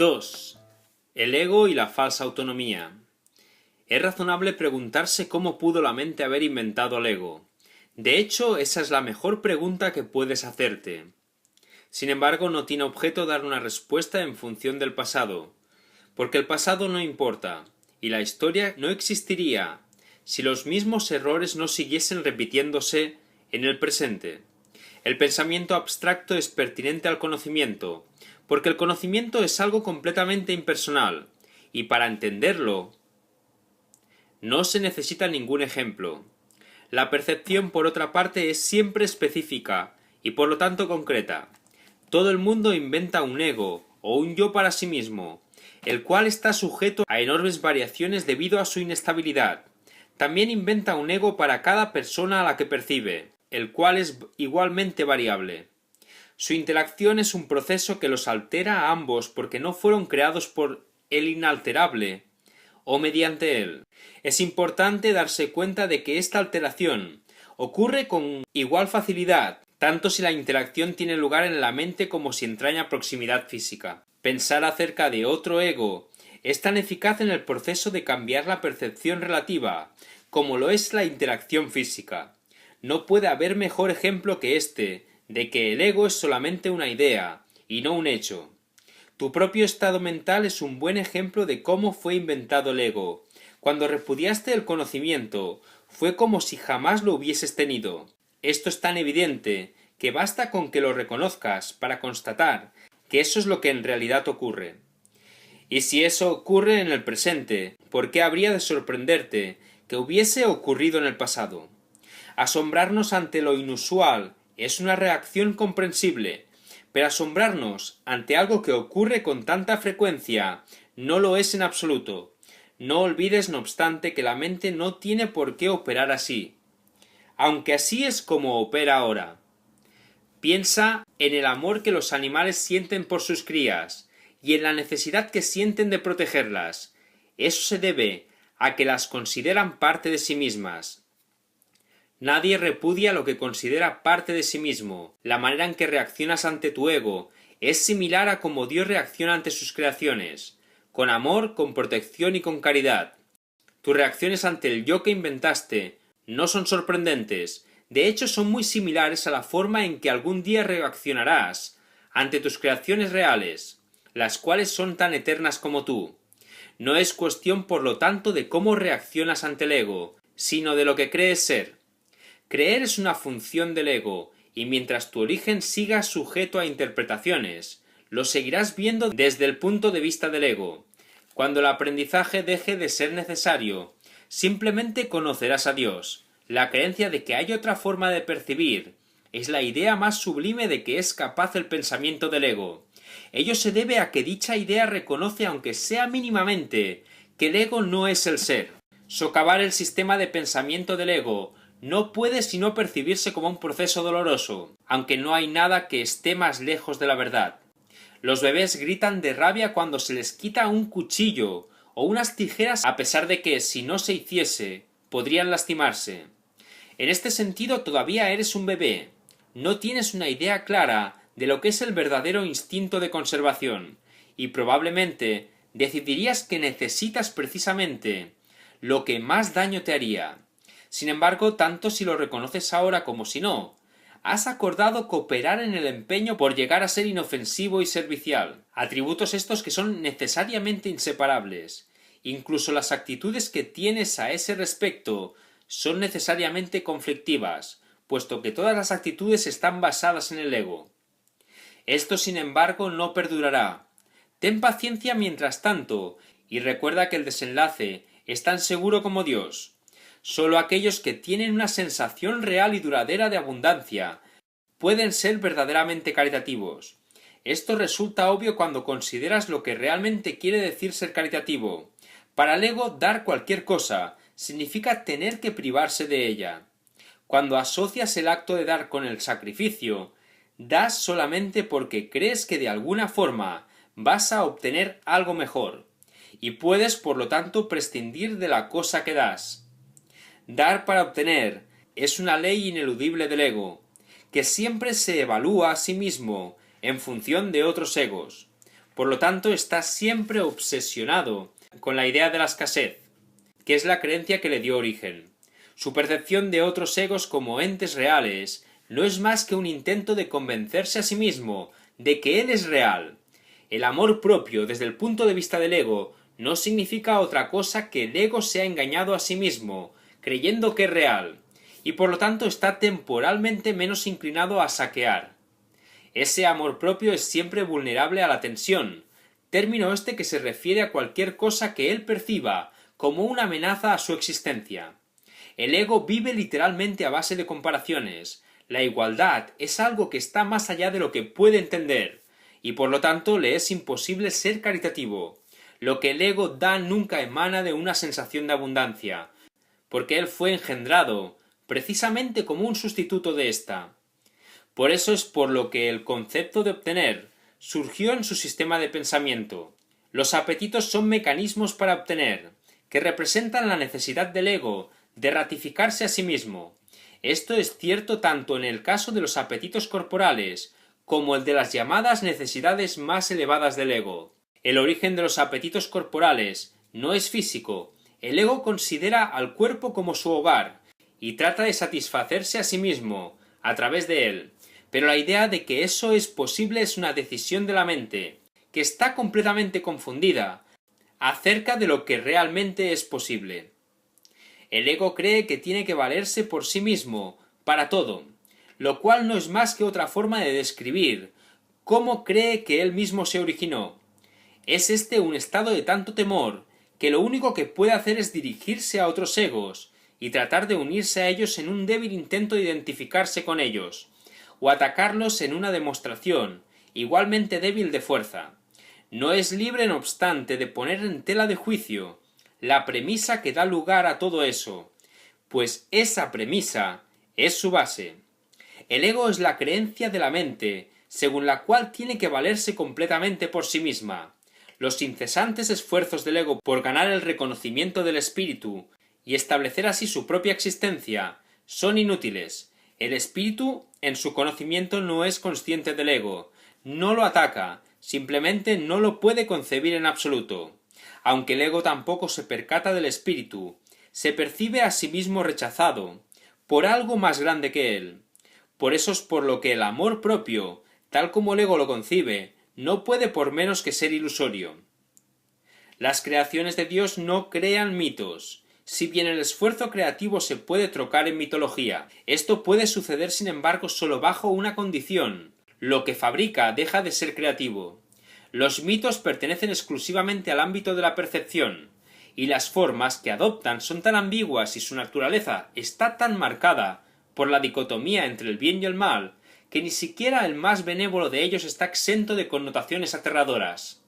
2. El ego y la falsa autonomía. Es razonable preguntarse cómo pudo la mente haber inventado el ego. De hecho, esa es la mejor pregunta que puedes hacerte. Sin embargo, no tiene objeto dar una respuesta en función del pasado, porque el pasado no importa, y la historia no existiría si los mismos errores no siguiesen repitiéndose en el presente. El pensamiento abstracto es pertinente al conocimiento, porque el conocimiento es algo completamente impersonal, y para entenderlo no se necesita ningún ejemplo. La percepción, por otra parte, es siempre específica y por lo tanto concreta. Todo el mundo inventa un ego o un yo para sí mismo, el cual está sujeto a enormes variaciones debido a su inestabilidad. También inventa un ego para cada persona a la que percibe, el cual es igualmente variable. Su interacción es un proceso que los altera a ambos porque no fueron creados por el inalterable o mediante él. Es importante darse cuenta de que esta alteración ocurre con igual facilidad, tanto si la interacción tiene lugar en la mente como si entraña proximidad física. Pensar acerca de otro ego es tan eficaz en el proceso de cambiar la percepción relativa como lo es la interacción física. No puede haber mejor ejemplo que este, de que el ego es solamente una idea, y no un hecho. Tu propio estado mental es un buen ejemplo de cómo fue inventado el ego. Cuando repudiaste el conocimiento, fue como si jamás lo hubieses tenido. Esto es tan evidente que basta con que lo reconozcas para constatar que eso es lo que en realidad ocurre. Y si eso ocurre en el presente, ¿por qué habría de sorprenderte que hubiese ocurrido en el pasado? Asombrarnos ante lo inusual es una reacción comprensible, pero asombrarnos ante algo que ocurre con tanta frecuencia no lo es en absoluto. No olvides, no obstante, que la mente no tiene por qué operar así, aunque así es como opera ahora. Piensa en el amor que los animales sienten por sus crías y en la necesidad que sienten de protegerlas. Eso se debe a que las consideran parte de sí mismas. Nadie repudia lo que considera parte de sí mismo. La manera en que reaccionas ante tu ego es similar a cómo Dios reacciona ante sus creaciones, con amor, con protección y con caridad. Tus reacciones ante el yo que inventaste no son sorprendentes, de hecho son muy similares a la forma en que algún día reaccionarás ante tus creaciones reales, las cuales son tan eternas como tú. No es cuestión, por lo tanto, de cómo reaccionas ante el ego, sino de lo que crees ser. Creer es una función del ego, y mientras tu origen siga sujeto a interpretaciones, lo seguirás viendo desde el punto de vista del ego. Cuando el aprendizaje deje de ser necesario, simplemente conocerás a Dios. La creencia de que hay otra forma de percibir es la idea más sublime de que es capaz el pensamiento del ego. Ello se debe a que dicha idea reconoce, aunque sea mínimamente, que el ego no es el ser. Socavar el sistema de pensamiento del ego no puede sino percibirse como un proceso doloroso, aunque no hay nada que esté más lejos de la verdad. Los bebés gritan de rabia cuando se les quita un cuchillo o unas tijeras, a pesar de que, si no se hiciese, podrían lastimarse. En este sentido todavía eres un bebé. No tienes una idea clara de lo que es el verdadero instinto de conservación, y probablemente decidirías que necesitas precisamente lo que más daño te haría. Sin embargo, tanto si lo reconoces ahora como si no, has acordado cooperar en el empeño por llegar a ser inofensivo y servicial, atributos estos que son necesariamente inseparables. Incluso las actitudes que tienes a ese respecto son necesariamente conflictivas, puesto que todas las actitudes están basadas en el ego. Esto, sin embargo, no perdurará. Ten paciencia mientras tanto, y recuerda que el desenlace es tan seguro como Dios. Solo aquellos que tienen una sensación real y duradera de abundancia pueden ser verdaderamente caritativos. Esto resulta obvio cuando consideras lo que realmente quiere decir ser caritativo. Para el ego, dar cualquier cosa significa tener que privarse de ella. Cuando asocias el acto de dar con el sacrificio, das solamente porque crees que de alguna forma vas a obtener algo mejor, y puedes por lo tanto prescindir de la cosa que das. Dar para obtener es una ley ineludible del ego, que siempre se evalúa a sí mismo en función de otros egos. Por lo tanto, está siempre obsesionado con la idea de la escasez, que es la creencia que le dio origen. Su percepción de otros egos como entes reales no es más que un intento de convencerse a sí mismo de que él es real. El amor propio, desde el punto de vista del ego, no significa otra cosa que el ego se ha engañado a sí mismo, creyendo que es real, y por lo tanto está temporalmente menos inclinado a saquear. Ese amor propio es siempre vulnerable a la tensión, término este que se refiere a cualquier cosa que él perciba como una amenaza a su existencia. El ego vive literalmente a base de comparaciones. La igualdad es algo que está más allá de lo que puede entender, y por lo tanto le es imposible ser caritativo. Lo que el ego da nunca emana de una sensación de abundancia, porque él fue engendrado precisamente como un sustituto de ésta. Por eso es por lo que el concepto de obtener surgió en su sistema de pensamiento. Los apetitos son mecanismos para obtener, que representan la necesidad del ego de ratificarse a sí mismo. Esto es cierto tanto en el caso de los apetitos corporales como el de las llamadas necesidades más elevadas del ego. El origen de los apetitos corporales no es físico. El ego considera al cuerpo como su hogar y trata de satisfacerse a sí mismo a través de él. Pero la idea de que eso es posible es una decisión de la mente, que está completamente confundida acerca de lo que realmente es posible. El ego cree que tiene que valerse por sí mismo, para todo, lo cual no es más que otra forma de describir cómo cree que él mismo se originó. Es este un estado de tanto temor, que lo único que puede hacer es dirigirse a otros egos, y tratar de unirse a ellos en un débil intento de identificarse con ellos, o atacarlos en una demostración, igualmente débil de fuerza. No es libre, no obstante, de poner en tela de juicio la premisa que da lugar a todo eso, pues esa premisa es su base. El ego es la creencia de la mente, según la cual tiene que valerse completamente por sí misma. Los incesantes esfuerzos del ego por ganar el reconocimiento del espíritu y establecer así su propia existencia son inútiles. El espíritu, en su conocimiento, no es consciente del ego, no lo ataca, simplemente no lo puede concebir en absoluto. Aunque el ego tampoco se percata del espíritu, se percibe a sí mismo rechazado por algo más grande que él. Por eso es por lo que el amor propio, tal como el ego lo concibe, no puede por menos que ser ilusorio. Las creaciones de Dios no crean mitos. Si bien el esfuerzo creativo se puede trocar en mitología, esto puede suceder sin embargo solo bajo una condición: lo que fabrica deja de ser creativo. Los mitos pertenecen exclusivamente al ámbito de la percepción, y las formas que adoptan son tan ambiguas y su naturaleza está tan marcada por la dicotomía entre el bien y el mal, que ni siquiera el más benévolo de ellos está exento de connotaciones aterradoras.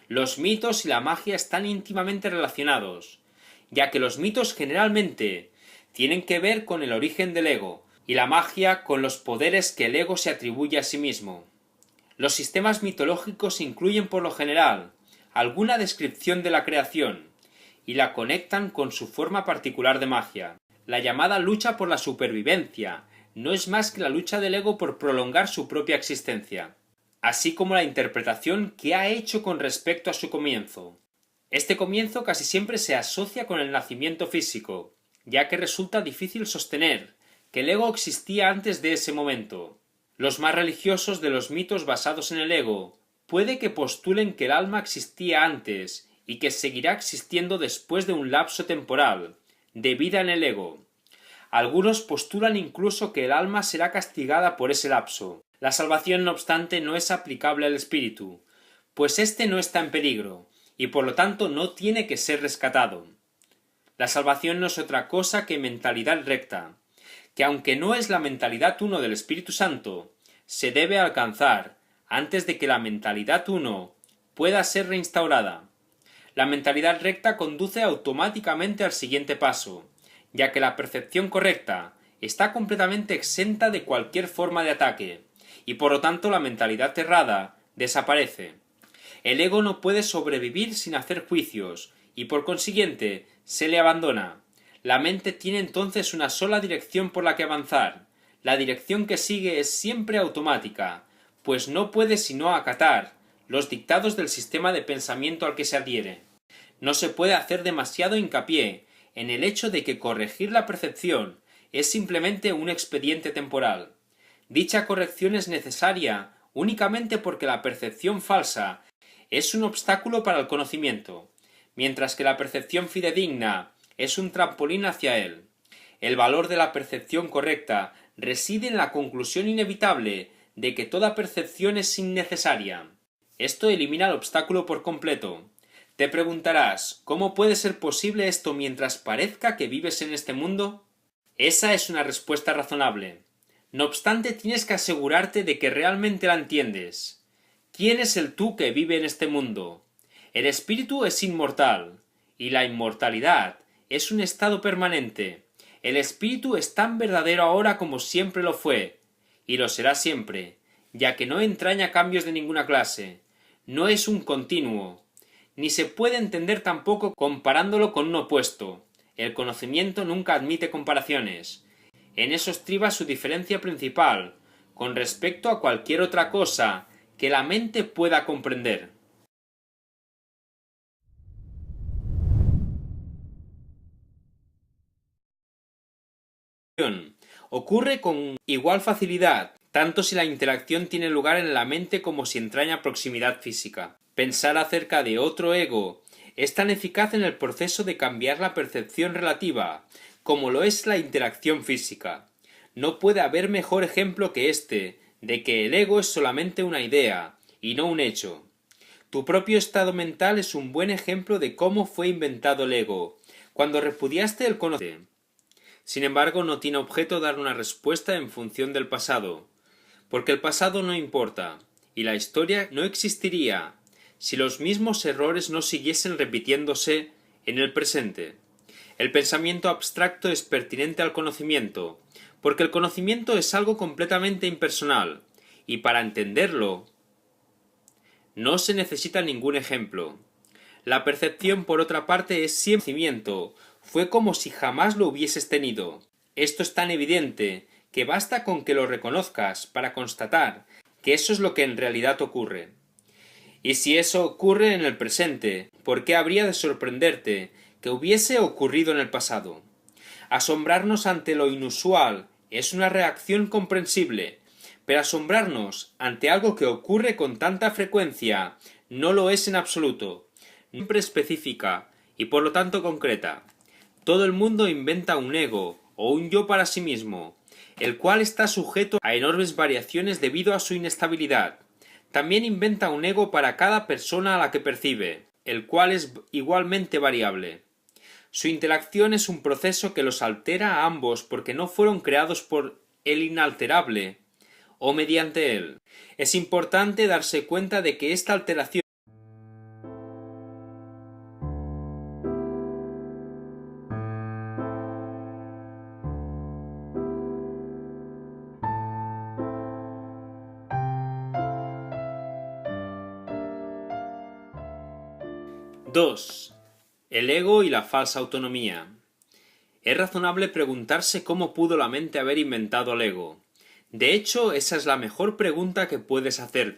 Los mitos y la magia están íntimamente relacionados, ya que los mitos generalmente tienen que ver con el origen del ego, y la magia con los poderes que el ego se atribuye a sí mismo. Los sistemas mitológicos incluyen por lo general alguna descripción de la creación, y la conectan con su forma particular de magia. La llamada lucha por la supervivencia no es más que la lucha del ego por prolongar su propia existencia, así como la interpretación que ha hecho con respecto a su comienzo. Este comienzo casi siempre se asocia con el nacimiento físico, ya que resulta difícil sostener que el ego existía antes de ese momento. Los más religiosos de los mitos basados en el ego puede que postulen que el alma existía antes y que seguirá existiendo después de un lapso temporal de vida en el ego. Algunos postulan incluso que el alma será castigada por ese lapso. La salvación, no obstante, no es aplicable al espíritu, pues éste no está en peligro, y por lo tanto no tiene que ser rescatado. La salvación no es otra cosa que mentalidad recta, que aunque no es la mentalidad uno del Espíritu Santo, se debe alcanzar antes de que la mentalidad uno pueda ser reinstaurada. La mentalidad recta conduce automáticamente al siguiente paso, ya que la percepción correcta está completamente exenta de cualquier forma de ataque, y por lo tanto la mentalidad errada desaparece. El ego no puede sobrevivir sin hacer juicios, y por consiguiente se le abandona. La mente tiene entonces una sola dirección por la que avanzar. La dirección que sigue es siempre automática, pues no puede sino acatar los dictados del sistema de pensamiento al que se adhiere. No se puede hacer demasiado hincapié en el hecho de que corregir la percepción es simplemente un expediente temporal. Dicha corrección es necesaria únicamente porque la percepción falsa es un obstáculo para el conocimiento, mientras que la percepción fidedigna es un trampolín hacia él. El valor de la percepción correcta reside en la conclusión inevitable de que toda percepción es innecesaria. Esto elimina el obstáculo por completo. Te preguntarás, ¿cómo puede ser posible esto mientras parezca que vives en este mundo? Esa es una respuesta razonable. No obstante, tienes que asegurarte de que realmente la entiendes. ¿Quién es el tú que vive en este mundo? El espíritu es inmortal, y la inmortalidad es un estado permanente. El espíritu es tan verdadero ahora como siempre lo fue, y lo será siempre, ya que no entraña cambios de ninguna clase. No es un continuo, ni se puede entender tampoco comparándolo con un opuesto. El conocimiento nunca admite comparaciones. En eso estriba su diferencia principal, con respecto a cualquier otra cosa que la mente pueda comprender. Ocurre con igual facilidad, tanto si la interacción tiene lugar en la mente como si entraña proximidad física. Pensar acerca de otro ego es tan eficaz en el proceso de cambiar la percepción relativa, como lo es la interacción física. No puede haber mejor ejemplo que este, de que el ego es solamente una idea, y no un hecho. Tu propio estado mental es un buen ejemplo de cómo fue inventado el ego, cuando repudiaste el conocimiento. Sin embargo, no tiene objeto dar una respuesta en función del pasado, porque el pasado no importa, y la historia no existiría si los mismos errores no siguiesen repitiéndose en el presente. El pensamiento abstracto es pertinente al conocimiento, porque el conocimiento es algo completamente impersonal, y para entenderlo no se necesita ningún ejemplo. La percepción, por otra parte, es siempre conocimiento, fue como si jamás lo hubieses tenido. Esto es tan evidente que basta con que lo reconozcas para constatar que eso es lo que en realidad ocurre. Y si eso ocurre en el presente, ¿por qué habría de sorprenderte que hubiese ocurrido en el pasado? Asombrarnos ante lo inusual es una reacción comprensible, pero asombrarnos ante algo que ocurre con tanta frecuencia no lo es en absoluto, siempre específica y por lo tanto concreta. Todo el mundo inventa un ego o un yo para sí mismo, el cual está sujeto a enormes variaciones debido a su inestabilidad. También inventa un ego para cada persona a la que percibe, el cual es igualmente variable. Su interacción es un proceso que los altera a ambos porque no fueron creados por el inalterable o mediante él. Es importante darse cuenta de que esta alteración 2. El ego y la falsa autonomía. Es razonable preguntarse cómo pudo la mente haber inventado el ego. De hecho, esa es la mejor pregunta que puedes hacerte.